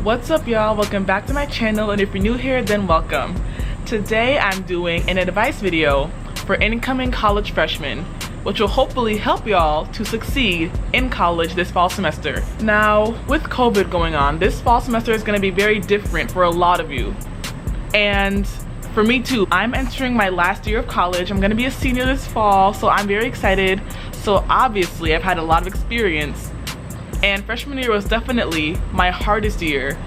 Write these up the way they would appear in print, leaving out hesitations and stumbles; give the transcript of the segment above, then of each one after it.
What's up, y'all? Welcome back to my channel, and if you're new here, then welcome. Today I'm doing an advice video for incoming college freshmen, which will hopefully help y'all to succeed in college this fall semester. Now, with COVID going on, this fall semester is going to be very different for a lot of you. And for me too. I'm entering my last year of college. I'm going to be a senior this fall, so I'm very excited. So obviously I've had a lot of experience. And freshman year was definitely my hardest year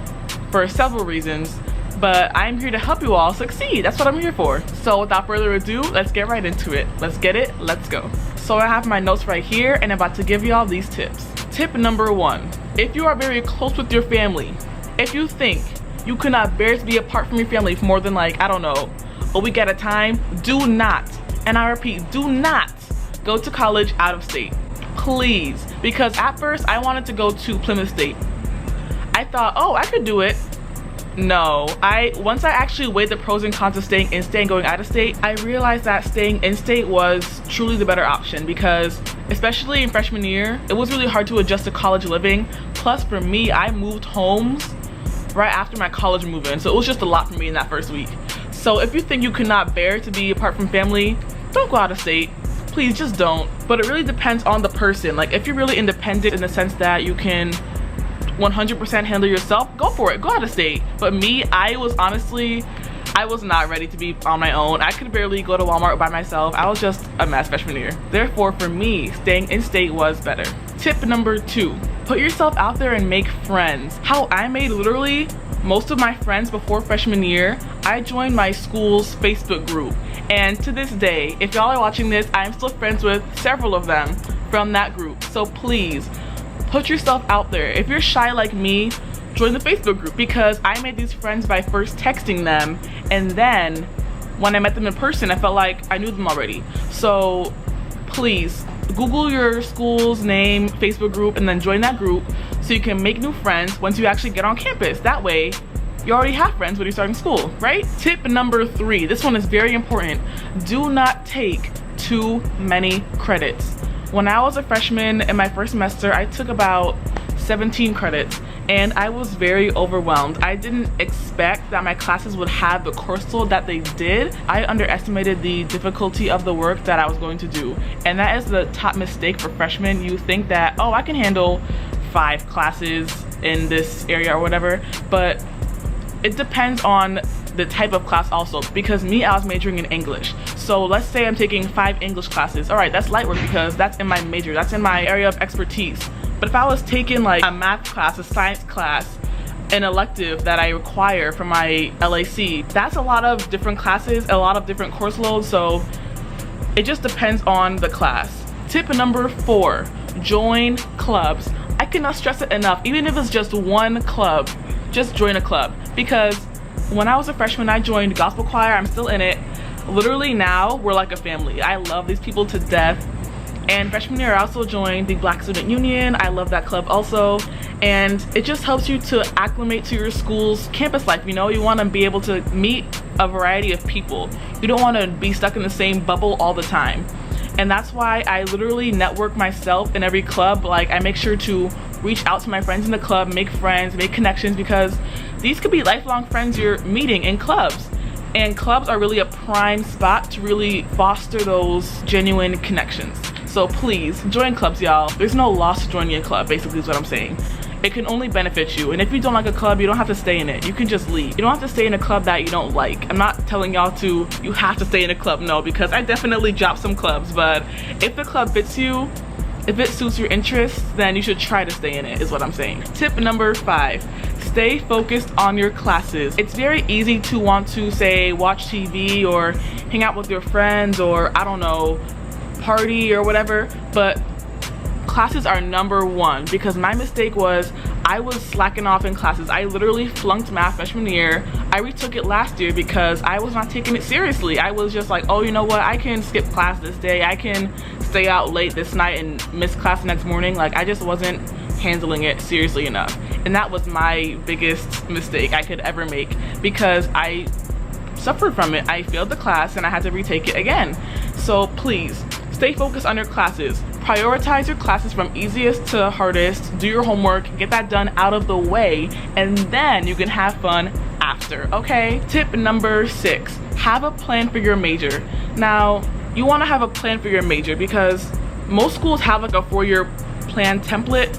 for several reasons, but I'm here to help you all succeed. That's what I'm here for. So without further ado, let's get right into it. Let's get it, let's go. So I have my notes right here and I'm about to give y'all these tips. Tip number 1, if you are very close with your family, if you think you cannot bear to be apart from your family for more than like, I don't know, a week at a time, do not, and I repeat, do not go to college out of state. Please, because at first I wanted to go to Plymouth State. I thought, oh, I could do it. No, once I actually weighed the pros and cons of staying in state and going out of state, I realized that staying in state was truly the better option because, especially in freshman year, it was really hard to adjust to college living. Plus for me, I moved homes right after my college move-in, so it was just a lot for me in that first week. So if you think you cannot bear to be apart from family, don't go out of state. Please just don't. But it really depends on the person. Like if you're really independent in the sense that you can 100% handle yourself, go for it, go out of state. But me, I was not ready to be on my own. I could barely go to Walmart by myself. I was just a mess freshman year. Therefore, for me, staying in state was better. Tip number 2, put yourself out there and make friends. How I made literally most of my friends before freshman year, I joined my school's Facebook group. And to this day, if y'all are watching this, I'm still friends with several of them from that group. So please, put yourself out there. If you're shy like me, join the Facebook group because I made these friends by first texting them, and then when I met them in person, I felt like I knew them already. So please, Google your school's name, Facebook group, and then join that group so you can make new friends once you actually get on campus. That way, you already have friends when you're starting school, right? Tip number 3, this one is very important. Do not take too many credits. When I was a freshman in my first semester, I took about 17 credits and I was very overwhelmed. I didn't expect that my classes would have the course load that they did. I underestimated the difficulty of the work that I was going to do. And that is the top mistake for freshmen. You think that, oh, I can handle 5 classes in this area or whatever, but it depends on the type of class also, because me, I was majoring in English. So let's say I'm taking 5 English classes. All right, that's light work because that's in my major, that's in my area of expertise. But if I was taking like a math class, a science class, an elective that I require for my LAC, that's a lot of different classes, a lot of different course loads, so it just depends on the class. Tip number 4, join clubs. I cannot stress it enough, even if it's just one club, just join a club. Because when I was a freshman, I joined gospel choir, I'm still in it. Literally now, we're like a family. I love these people to death. And freshman year, I also joined the Black Student Union. I love that club also. And it just helps you to acclimate to your school's campus life. You know, you want to be able to meet a variety of people. You don't want to be stuck in the same bubble all the time. And that's why I literally network myself in every club. Like I make sure to reach out to my friends in the club, make friends, make connections, because these could be lifelong friends you're meeting in clubs. And clubs are really a prime spot to really foster those genuine connections. So please, join clubs, y'all. There's no loss to joining a club, basically is what I'm saying. It can only benefit you. And if you don't like a club, you don't have to stay in it. You can just leave. You don't have to stay in a club that you don't like. I'm not telling y'all you have to stay in a club, no, because I definitely dropped some clubs. But if the club fits you, if it suits your interests, then you should try to stay in it, is what I'm saying. Tip number 5, stay focused on your classes. It's very easy to want to, say, watch TV or hang out with your friends or, I don't know, party or whatever, but classes are number 1, because my mistake was I was slacking off in classes. I literally flunked math freshman year. I retook it last year because I was not taking it seriously. I was just like, oh, you know what, I can skip class this day, I can stay out late this night and miss class the next morning. Like I just wasn't handling it seriously enough, and that was my biggest mistake I could ever make because I suffered from it. I failed the class and I had to retake it again. So please stay focused on your classes. Prioritize your classes from easiest to hardest. Do your homework, get that done out of the way, and then you can have fun after, okay? Tip number 6, have a plan for your major. Now, you want to have a plan for your major because most schools have like a 4-year plan template,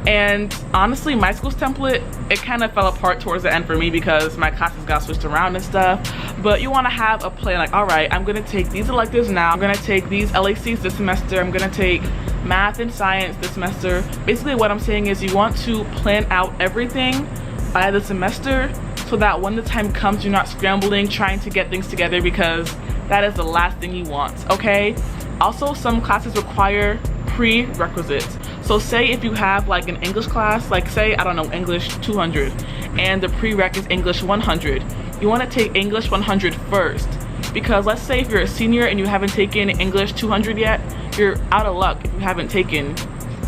and honestly my school's template, it kind of fell apart towards the end for me because my classes got switched around and stuff. But you want to have a plan, like, all right, I'm gonna take these electives now, I'm gonna take these LACs this semester, I'm gonna take math and science this semester. Basically what I'm saying is you want to plan out everything by the semester so that when the time comes you're not scrambling trying to get things together, because that is the last thing you want, okay? Also, some classes require prerequisites. So say if you have like an English class, like say, I don't know, English 200, and the prereq is English 100, you want to take English 100 first, because let's say if you're a senior and you haven't taken English 200 yet, you're out of luck if you haven't taken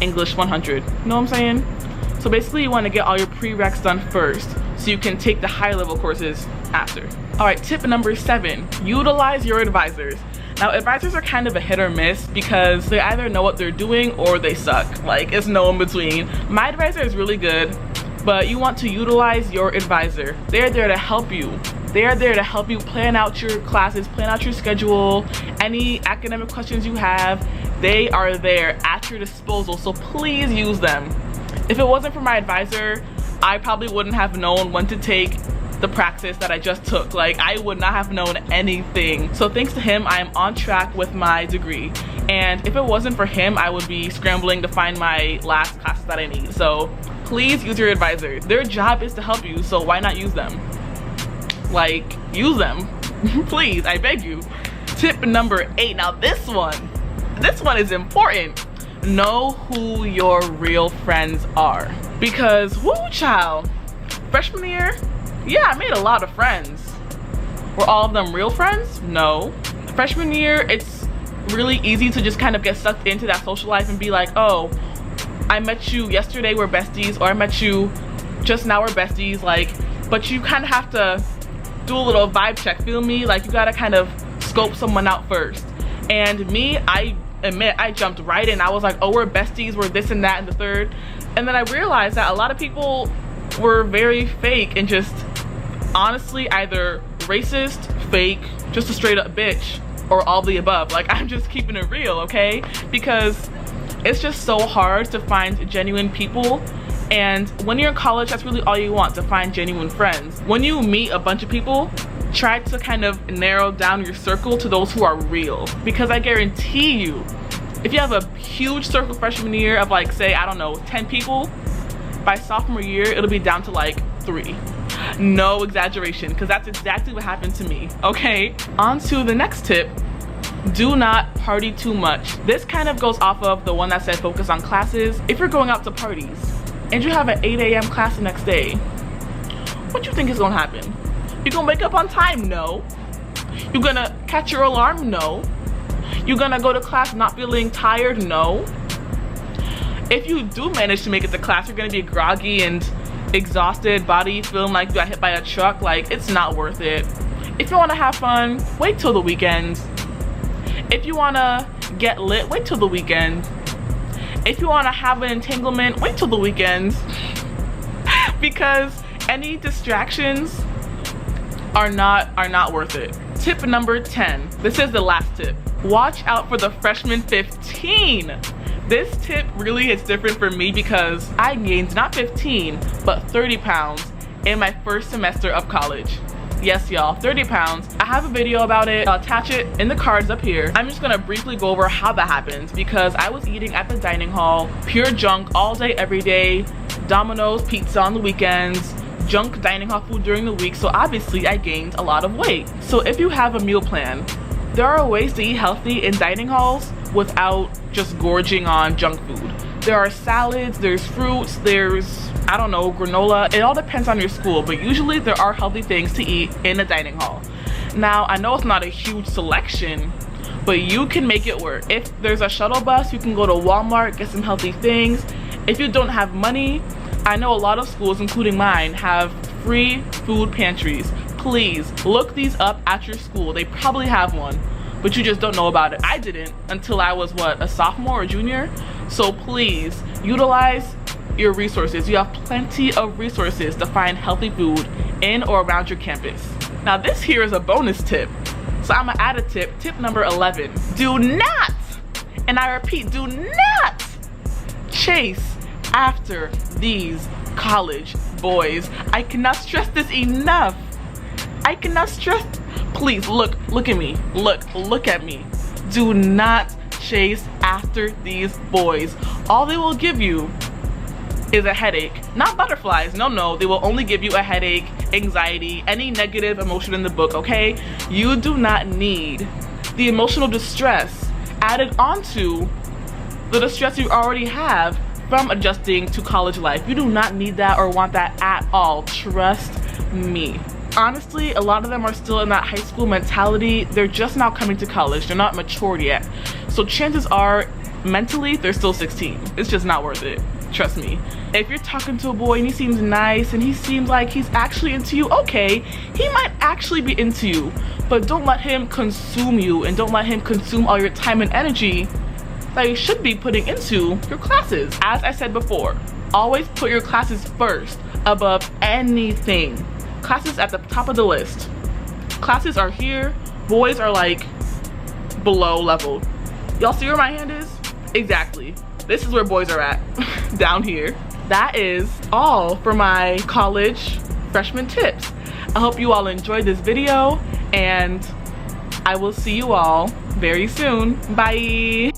English 100. You know what I'm saying? So basically you want to get all your prereqs done first so you can take the higher level courses after. All right, tip number 7, utilize your advisors. Now, advisors are kind of a hit or miss because they either know what they're doing or they suck. Like, it's no in between. My advisor is really good, but you want to utilize your advisor. They're there to help you. They're there to help you plan out your classes, plan out your schedule, any academic questions you have. They are there at your disposal, so please use them. If it wasn't for my advisor, I probably wouldn't have known when to take the praxis that I just took. Like, I would not have known anything. So thanks to him, I am on track with my degree. And if it wasn't for him, I would be scrambling to find my last classes that I need. So please use your advisors. Their job is to help you, so why not use them? Like, use them. Please, I beg you. Tip number 8. Now this one is important. Know who your real friends are. Because, woo child, freshman year, yeah, I made a lot of friends. Were all of them real friends? No. Freshman year, it's really easy to just kind of get sucked into that social life and be like, oh, I met you yesterday, we're besties, or I met you just now, we're besties. Like, but you kind of have to do a little vibe check, feel me? Like, you gotta kind of scope someone out first. And me, I admit, I jumped right in. I was like, oh, we're besties, we're this and that and the third. And then I realized that a lot of people were very fake and just honestly either racist, fake, just a straight up bitch, or all the above. Like, I'm just keeping it real, okay? Because it's just so hard to find genuine people, and when you're in college, that's really all you want, to find genuine friends. When you meet a bunch of people, try to kind of narrow down your circle to those who are real, because I guarantee you, if you have a huge circle freshman year of like, say, I don't know, 10 people, by sophomore year, it'll be down to like 3. No exaggeration, because that's exactly what happened to me, okay? On to the next tip. Do not party too much. This kind of goes off of the one that said focus on classes. If you're going out to parties and you have an 8 a.m. class the next day, what you think is gonna happen? You gonna wake up on time? No. You gonna catch your alarm? No. You gonna go to class not feeling tired? No. If you do manage to make it to class, you're gonna be groggy and exhausted, body feeling like you got hit by a truck. Like, it's not worth it. If you wanna have fun, wait till the weekend. If you wanna get lit, wait till the weekend. If you wanna have an entanglement, wait till the weekend. Because any distractions are not worth it. Tip number 10. This is the last tip. Watch out for the freshman 15. This tip really hits different for me because I gained not 15, but 30 pounds in my first semester of college. Yes, y'all, 30 pounds. I have a video about it. I'll attach it in the cards up here. I'm just gonna briefly go over how that happens because I was eating at the dining hall, pure junk all day, every day, Domino's pizza on the weekends, junk dining hall food during the week, so obviously I gained a lot of weight. So if you have a meal plan, there are ways to eat healthy in dining halls without just gorging on junk food. There are salads, there's fruits, there's, I don't know, granola. It all depends on your school, but usually there are healthy things to eat in a dining hall. Now, I know it's not a huge selection, but you can make it work. If there's a shuttle bus, you can go to Walmart, get some healthy things. If you don't have money, I know a lot of schools, including mine, have free food pantries. Please look these up at your school. They probably have one. but you just don't know about it. I didn't until I was, what, a sophomore or junior? So please, utilize your resources. You have plenty of resources to find healthy food in or around your campus. Now this here is a bonus tip. So I'm gonna add a tip, tip number 11. Do not, and I repeat, do not chase after these college boys. I cannot stress this enough. I cannot stress, please look at me, look at me. Do not chase after these boys. All they will give you is a headache. Not butterflies, no, they will only give you a headache, anxiety, any negative emotion in the book, okay? You do not need the emotional distress added onto the distress you already have from adjusting to college life. You do not need that or want that at all, trust me. Honestly, a lot of them are still in that high school mentality. They're just now coming to college, they're not matured yet. So chances are, mentally, they're still 16. It's just not worth it, trust me. If you're talking to a boy and he seems nice and he seems like he's actually into you, okay, he might actually be into you, but don't let him consume you and don't let him consume all your time and energy that you should be putting into your classes. As I said before, always put your classes first above anything. Classes at the top of the list. Classes are here, boys are like below level. Y'all see where my hand is? Exactly. This is where boys are at, down here. That is all for my college freshman tips. I hope you all enjoyed this video and I will see you all very soon. Bye.